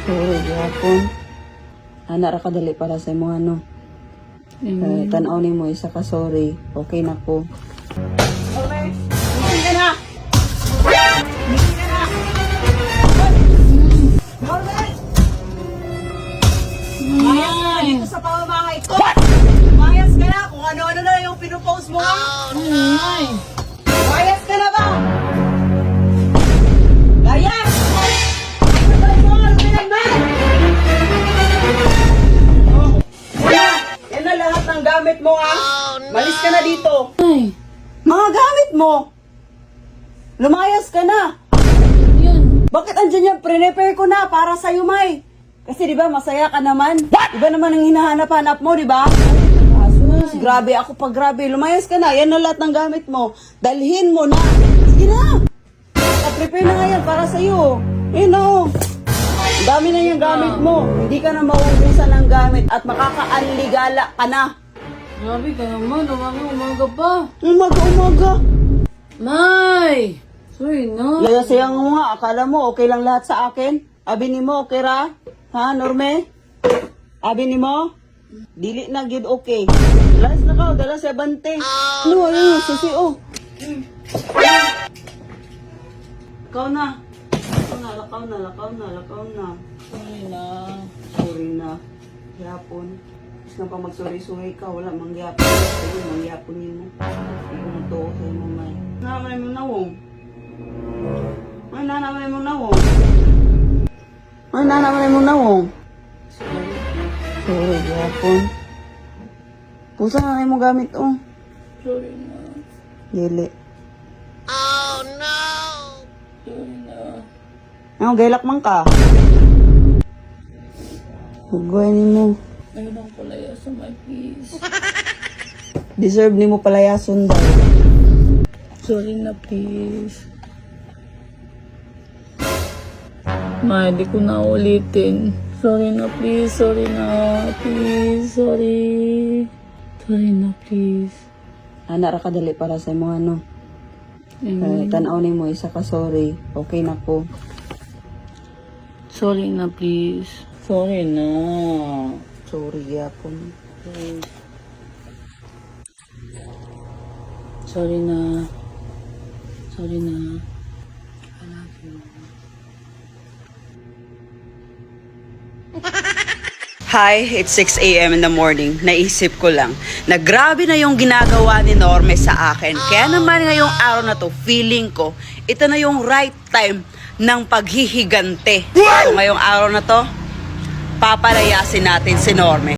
Sorry, gihapon. Ana ra kadali para sa imo ano. Tan-aw nimo isa ka sorry. Okay na ko. Okay. Gising ka na. Gising ka na. Norman! Mayas ito sa pamamahay ko. Mayas ka na kung ano-ano na yung pinupost mo ha. Mayas ka na ba? Layas! Yan na lahat ng gamit mo ha. Malis ka na dito. Ay, Mga gamit mo. Lumayas ka na. yan. Bakit andyan yan? Prepare ko na para sa'yo, May. Kasi di ba masaya ka naman? Di ba naman ang hinahanap-hanap mo, di ba? Asus, grabe ako pag grabe. Lumayas ka na. Yan na lahat ng gamit mo. Dalhin mo na. Sige na. Prepare na nga yan para sa'yo. Yun o. Ang dami na yung gamit mo. Hindi ka na mauubusan ng gamit at makakaanligala ka na. Grabe ka naman, umaga pa. Umaga-umaga. May! Sorry na. Layasayang mo nga. Akala mo okay lang lahat sa akin? Abi ni mo, okay ra? Ha, Norme? Abi ni mo? Dili na gid okay. Last na ka, dala sa bante. Ano, ayun, susi, oh. Lakaw na. Lakaw na. Sorry na. Sorry na. Yapon. Gusto na pa magsuri-suri ka, wala mangyapon. Ayun, mangyapon yun mo. Hindi mo to, sa'yo mo, may. Nanamay mo na, wong. Ay, nanamay mo na, wong. Ay, nanamay mo na, wong. Sorry. Sorry, yapon. Pusa na kayo mo gamit, oh. Sorry na. Dili. Sorry na. Ano, gaylak man ka? Huwag mo. Ayun ang kulaya sa my peace. Deserve ni mo palayason daw. Sorry na, please. May, di ko na ulitin. Sorry na, please. Sorry na. Please. Sorry. Sorry na, please. Ana ra kadali para sa imo ano. Tan-aw nimo isa ka sorry. Okay na ko. Sorry na, please. Sorry na. Sorry yapon. Please. Sorry na. Sorry na. I love you. Hi, it's 6 a.m. in the morning. Naisip ko lang na grabe na yung ginagawa ni Norme sa akin. Kaya naman ngayong araw na to, feeling ko, ito na yung right time ng paghihigante. So ngayong araw na to, papalayasin natin si Norme.